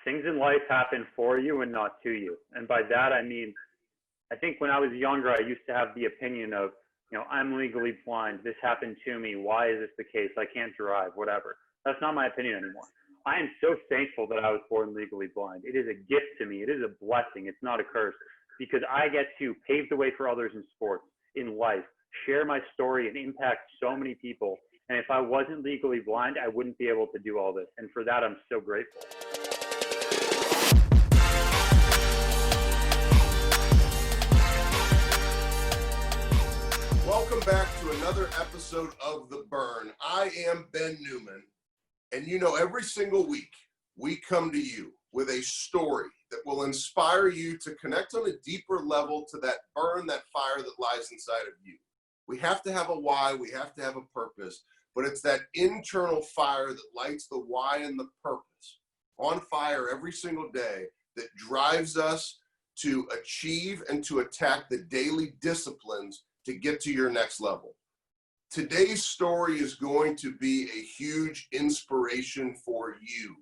things in life happen for you and not to you. And by that, I mean, I think when I was younger, I used to have the opinion of, I'm legally blind. This happened to me. Why is this the case? I can't drive, whatever. That's not my opinion anymore. I am so thankful that I was born legally blind. It is a gift to me. It is a blessing. It's not a curse, because I get to pave the way for others in sports, in life, share my story and impact so many people. And if I wasn't legally blind, I wouldn't be able to do all this. And for that, I'm so grateful. Welcome back to another episode of The Burn. I am Ben Newman, and every single week we come to you with a story that will inspire you to connect on a deeper level to that burn, that fire that lies inside of you. We have to have a why, we have to have a purpose, but it's that internal fire that lights the why and the purpose on fire every single day that drives us to achieve and to attack the daily disciplines to get to your next level. Today's story is going to be a huge inspiration for you.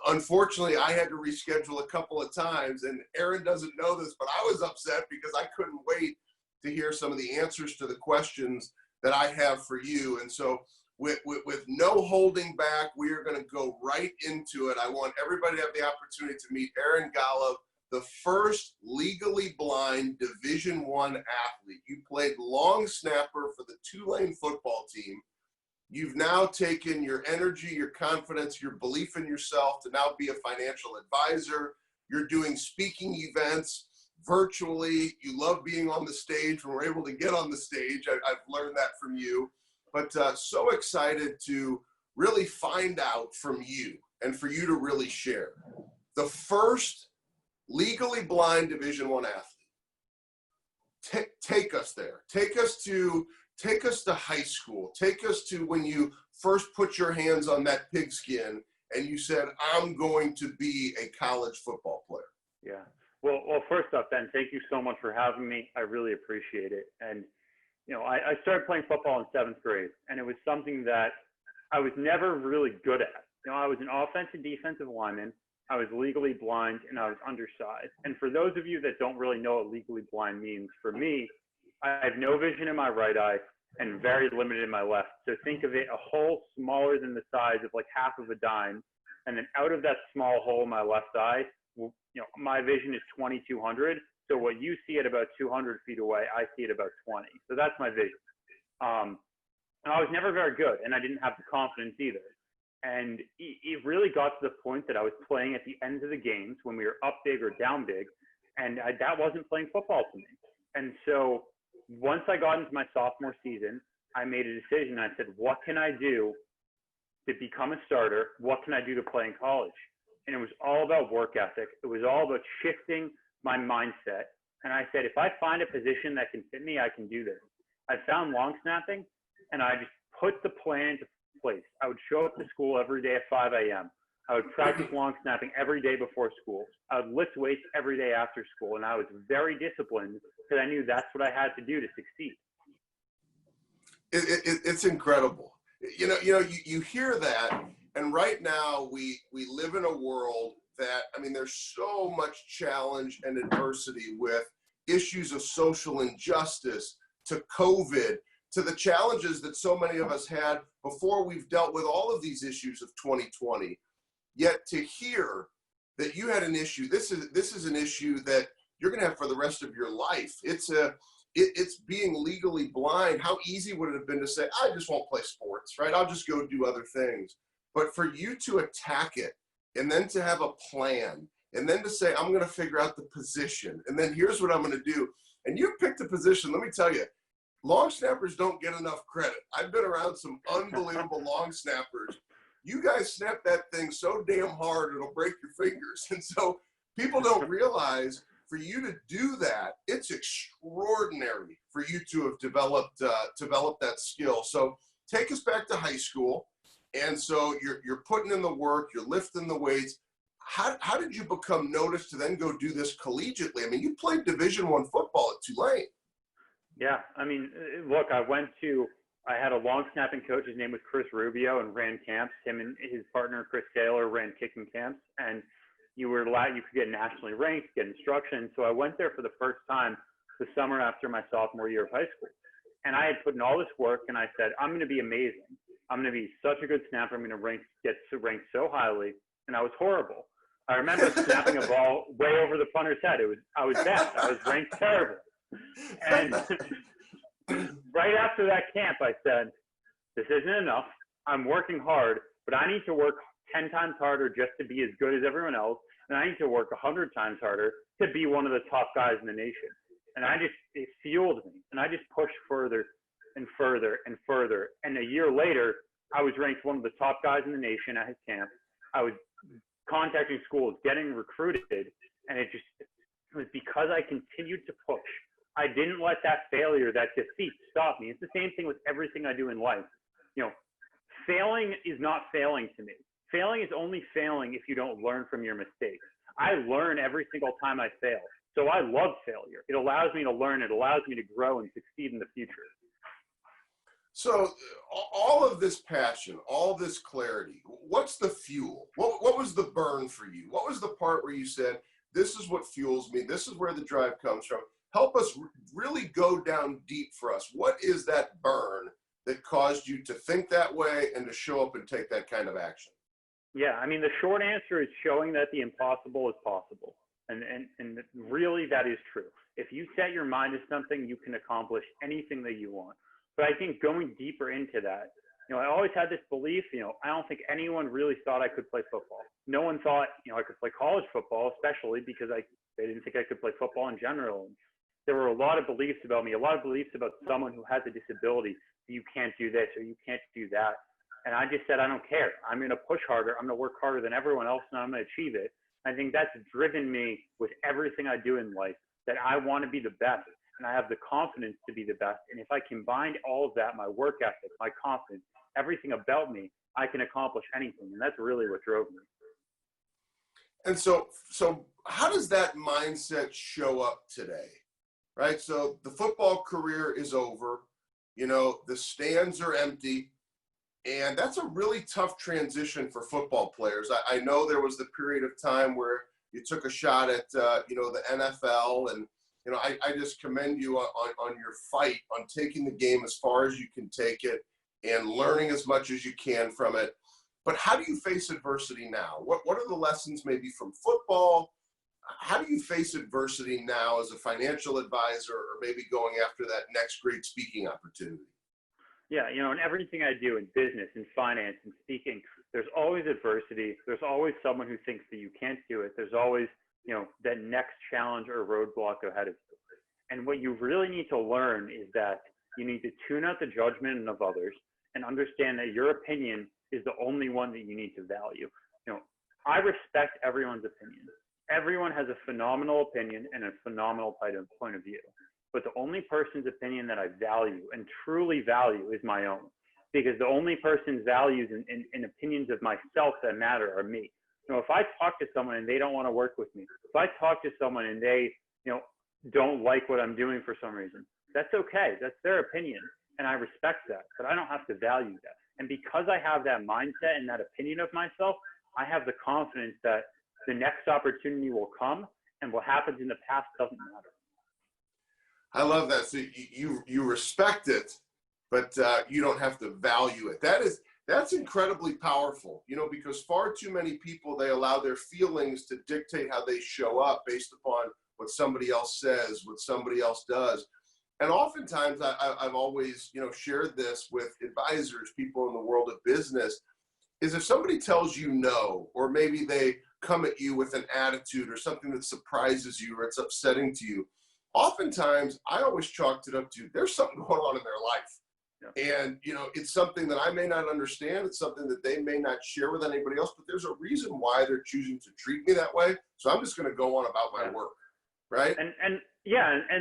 Unfortunately, I had to reschedule a couple of times, and Aaron doesn't know this, but I was upset because I couldn't wait to hear some of the answers to the questions that I have for you. And so with no holding back, we are going to go right into it. I want everybody to have the opportunity to meet Aaron Golub, the first legally blind Division I athlete. You played long snapper for the Tulane football team. You've now taken your energy, your confidence, your belief in yourself to now be a financial advisor. You're doing speaking events virtually. You love being on the stage when we're able to get on the stage. I've learned that from you. But so excited to really find out from you and for you to really share. The first legally blind Division I athlete. Take us there. Take us to high school. Take us to when you first put your hands on that pigskin and you said, I'm going to be a college football player. Yeah. Well, first off, Ben, thank you so much for having me. I really appreciate it. And, I started playing football in 7th grade, and it was something that I was never really good at. I was an offensive defensive lineman. I was legally blind, and I was undersized. And for those of you that don't really know what legally blind means, for me, I have no vision in my right eye and very limited in my left. So think of it a hole smaller than the size of like half of a dime. And then out of that small hole in my left eye, my vision is 2200. So what you see at about 200 feet away, I see at about 20. So that's my vision. And I was never very good, and I didn't have the confidence either. And it really got to the point that I was playing at the ends of the games when we were up big or down big, and that wasn't playing football to me. And so once I got into my sophomore season, I made a decision. I said, what can I do to become a starter? What can I do to play in college? And it was all about work ethic. It was all about shifting my mindset. And I said, if I find a position that can fit me, I can do this. I found long snapping, and I just put the plan into place. I would show up to school every day at 5 a.m. I would practice long snapping every day before school. I would lift weights every day after school, and I was very disciplined because I knew that's what I had to do to succeed. It's incredible. You hear that, and right now we live in a world that, there's so much challenge and adversity with issues of social injustice to COVID, to the challenges that so many of us had before we've dealt with all of these issues of 2020. Yet to hear that you had an issue, this is an issue that you're going to have for the rest of your life. It's being legally blind. How easy would it have been to say, I just won't play sports, right? I'll just go do other things. But for you to attack it, and then to have a plan, and then to say, I'm going to figure out the position, and then here's what I'm going to do. And you picked a position, let me tell you, long snappers don't get enough credit. I've been around some unbelievable long snappers. You guys snap that thing so damn hard, it'll break your fingers. And so people don't realize for you to do that, it's extraordinary for you to have developed that skill. So take us back to high school. And so you're putting in the work, you're lifting the weights. How did you become noticed to then go do this collegiately? You played Division I football at Tulane. Yeah, look, I had a long snapping coach. His name was Chris Rubio, and ran camps. Him and his partner, Chris Taylor, ran kicking camps. And you could get nationally ranked, get instruction. So I went there for the first time the summer after my sophomore year of high school. And I had put in all this work, and I said, I'm going to be amazing. I'm going to be such a good snapper. I'm going to get ranked so highly. And I was horrible. I remember snapping a ball way over the punter's head. I was bad. I was ranked terrible. And right after that camp, I said, this isn't enough. I'm working hard, but I need to work 10 times harder just to be as good as everyone else. And I need to work 100 times harder to be one of the top guys in the nation. And it fueled me. And I just pushed further and further and further. And a year later, I was ranked one of the top guys in the nation at his camp. I was contacting schools, getting recruited. And it was because I continued to push. I didn't let that failure, that defeat stop me. It's the same thing with everything I do in life. Failing is not failing to me. Failing is only failing if you don't learn from your mistakes. I learn every single time I fail. So I love failure. It allows me to learn. It allows me to grow and succeed in the future. So all of this passion, all this clarity, what's the fuel? What was the burn for you? What was the part where you said, this is what fuels me. This is where the drive comes from. Help us really go down deep for us. What is that burn that caused you to think that way and to show up and take that kind of action? Yeah, I mean, the short answer is showing that the impossible is possible. And really, that is true. If you set your mind to something, you can accomplish anything that you want. But I think going deeper into that, I always had this belief, I don't think anyone really thought I could play football. No one thought, I could play college football, especially because they didn't think I could play football in general. And there were a lot of beliefs about me, a lot of beliefs about someone who has a disability. You can't do this or you can't do that. And I just said, I don't care. I'm going to push harder. I'm going to work harder than everyone else, and I'm going to achieve it. I think that's driven me with everything I do in life, that I want to be the best, and I have the confidence to be the best. And if I combine all of that, my work ethic, my confidence, everything about me, I can accomplish anything. And that's really what drove me. And so how does that mindset show up today? Right? So the football career is over. The stands are empty. And that's a really tough transition for football players. I know there was the period of time where you took a shot at, the NFL. And, I just commend you on your fight, on taking the game as far as you can take it and learning as much as you can from it. But how do you face adversity now? What are the lessons maybe from football? How do you face adversity now as a financial advisor, or maybe going after that next great speaking opportunity? Yeah, in everything I do in business, in finance, in speaking, there's always adversity. There's always someone who thinks that you can't do it. There's always, that next challenge or roadblock ahead of you. And what you really need to learn is that you need to tune out the judgment of others and understand that your opinion is the only one that you need to value. I respect everyone's opinion. Everyone has a phenomenal opinion and a phenomenal point of view. But the only person's opinion that I value and truly value is my own, because the only person's values and opinions of myself that matter are me. If I talk to someone and they don't want to work with me, if I talk to someone and they, don't like what I'm doing for some reason, that's okay. That's their opinion. And I respect that, but I don't have to value that. And because I have that mindset and that opinion of myself, I have the confidence that the next opportunity will come, and what happens in the past doesn't matter. I love that. So you respect it, but you don't have to value it. That's incredibly powerful, because far too many people, they allow their feelings to dictate how they show up based upon what somebody else says, what somebody else does. And oftentimes I've always, shared this with advisors, people in the world of business, is if somebody tells you no, or maybe they come at you with an attitude or something that surprises you or it's upsetting to you, oftentimes I always chalked it up to there's something going on in their life. Yeah. And, it's something that I may not understand. It's something that they may not share with anybody else, but there's a reason why they're choosing to treat me that way. So I'm just going to go on about my work. Right. And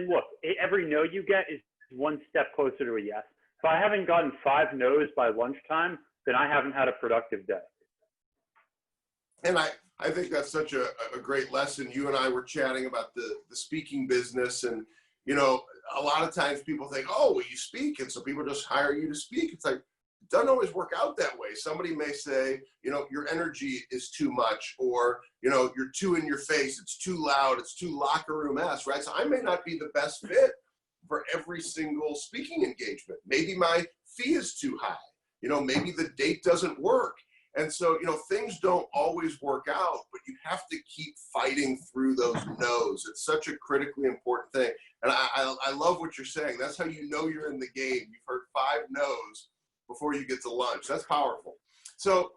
look, every no you get is one step closer to a yes. If I haven't gotten 5 no's by lunchtime, then I haven't had a productive day. And I think that's such a great lesson. You and I were chatting about the speaking business, and, a lot of times people think, oh, well, you speak, and so people just hire you to speak. It's like, it doesn't always work out that way. Somebody may say, you know, your energy is too much, or, you know, you're too in your face, it's too loud, it's too locker room-esque, right? So I may not be the best fit for every single speaking engagement. Maybe my fee is too high. You know, maybe the date doesn't work. And so, you know, things don't always work out, but you have to keep fighting through those no's. It's such a critically important thing. And I love what you're saying. That's how you know you're in the game. You've heard 5 no's before you get to lunch. That's powerful. So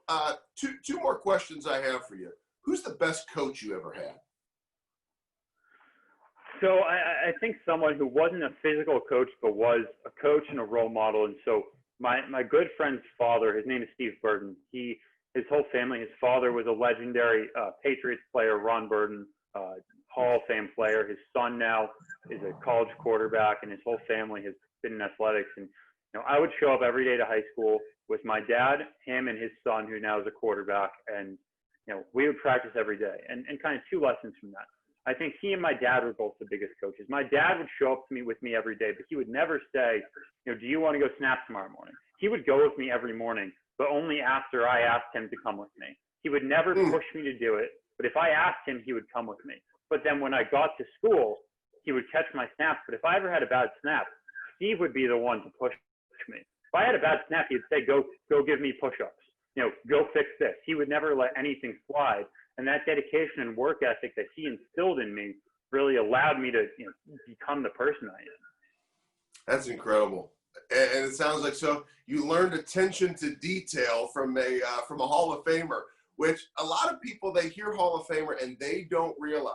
two more questions I have for you. Who's the best coach you ever had? So I think someone who wasn't a physical coach, but was a coach and a role model. And so my good friend's father, his name is Steve Burton. His whole family, his father was a legendary Patriots player, Ron Burton, Hall of Fame player. His son now is a college quarterback, and his whole family has been in athletics. And you know, I would show up every day to high school with my dad, him, and his son, who now is a quarterback, and you know, we would practice every day. And kind of 2 lessons from that. I think he and my dad were both the biggest coaches. My dad would show up to me with me every day, but he would never say, you know, do you want to go snap tomorrow morning? He would go with me every morning, but only after I asked him to come with me. He would never push me to do it, but if I asked him, he would come with me. But then when I got to school, he would catch my snaps. But if I ever had a bad snap, Steve would be the one to push me. If I had a bad snap, he'd say, go give me push-ups. You know, go fix this. He would never let anything slide. And that dedication and work ethic that he instilled in me really allowed me to, you know, become the person I am. That's incredible. And it sounds like, so you learned attention to detail from a Hall of Famer, which a lot of people, they hear Hall of Famer and they don't realize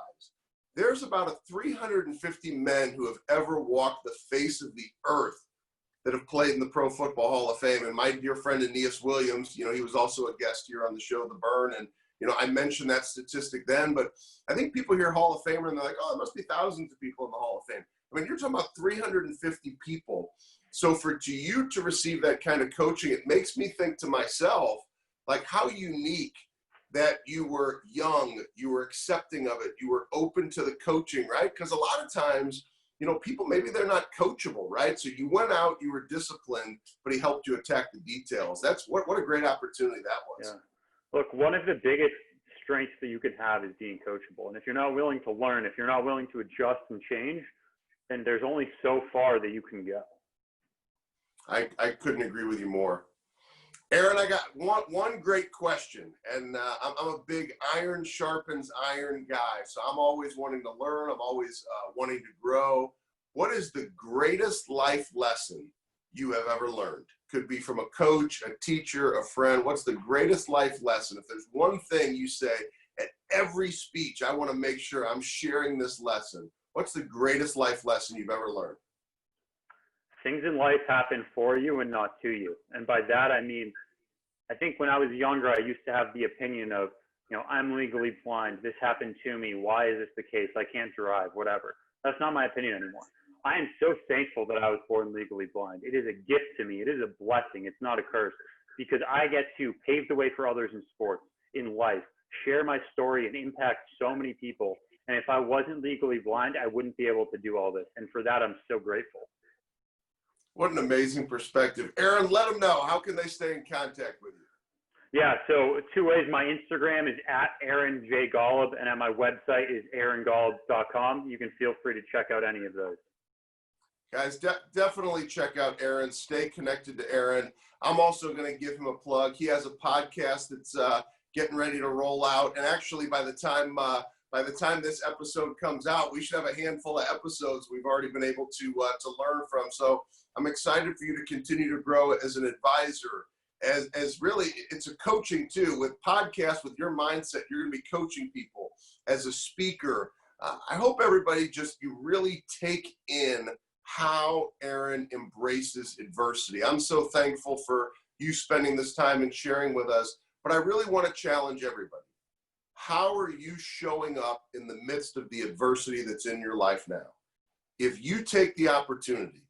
there's about 350 men who have ever walked the face of the earth that have played in the Pro Football Hall of Fame. And my dear friend Aeneas Williams, you know, he was also a guest here on the show, The Burn, and you know, I mentioned that statistic then, but I think people hear Hall of Famer and they're like, oh, there must be thousands of people in the Hall of Fame. I mean, you're talking about 350 people. So for you to receive that kind of coaching, it makes me think to myself, like, how unique that you were young, you were accepting of it, you were open to the coaching, right? Because a lot of times, you know, people, maybe they're not coachable, right? So you went out, you were disciplined, but he helped you attack the details. That's what a great opportunity that was. Yeah. Look, one of the biggest strengths that you could have is being coachable. And if you're not willing to learn, if you're not willing to adjust and change, then there's only so far that you can go. I couldn't agree with you more. Aaron, I got one great question, and I'm a big iron sharpens iron guy, so I'm always wanting to learn. I'm always wanting to grow. What is the greatest life lesson you have ever learned? Could be from a coach, a teacher, a friend. What's the greatest life lesson? If there's one thing you say at every speech, I want to make sure I'm sharing this lesson. What's the greatest life lesson you've ever learned? Things in life happen for you and not to you. And by that, I mean, I think when I was younger, I used to have the opinion of, you know, I'm legally blind. This happened to me. Why is this the case? I can't drive, whatever. That's not my opinion anymore. I am so thankful that I was born legally blind. It is a gift to me. It is a blessing. It's not a curse, because I get to pave the way for others in sports, in life, share my story and impact so many people. And if I wasn't legally blind, I wouldn't be able to do all this. And for that, I'm so grateful. What an amazing perspective. Aaron, let them know. How can they stay in contact with you? Yeah, so 2 ways. My Instagram is at Aaron J. Golub, and at my website is aarongolub.com. You can feel free to check out any of those. Guys, definitely check out Aaron. Stay connected to Aaron. I'm also going to give him a plug. He has a podcast that's getting ready to roll out. And actually, by the time this episode comes out, we should have a handful of episodes we've already been able to learn from. So I'm excited for you to continue to grow as an advisor. As really, it's a coaching too. With podcasts, with your mindset, you're going to be coaching people as a speaker. I hope everybody you really take in how Aaron embraces adversity. I'm so thankful for you spending this time and sharing with us, but I really want to challenge everybody. How are you showing up in the midst of the adversity that's in your life now? If you take the opportunity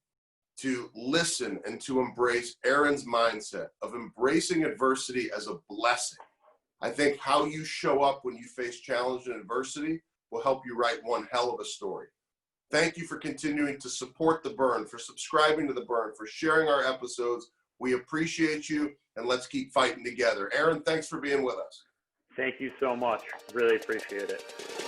to listen and to embrace Aaron's mindset of embracing adversity as a blessing, I think how you show up when you face challenge and adversity will help you write one hell of a story. Thank you for continuing to support The Burn, for subscribing to The Burn, for sharing our episodes. We appreciate you, and let's keep fighting together. Aaron, thanks for being with us. Thank you so much. Really appreciate it.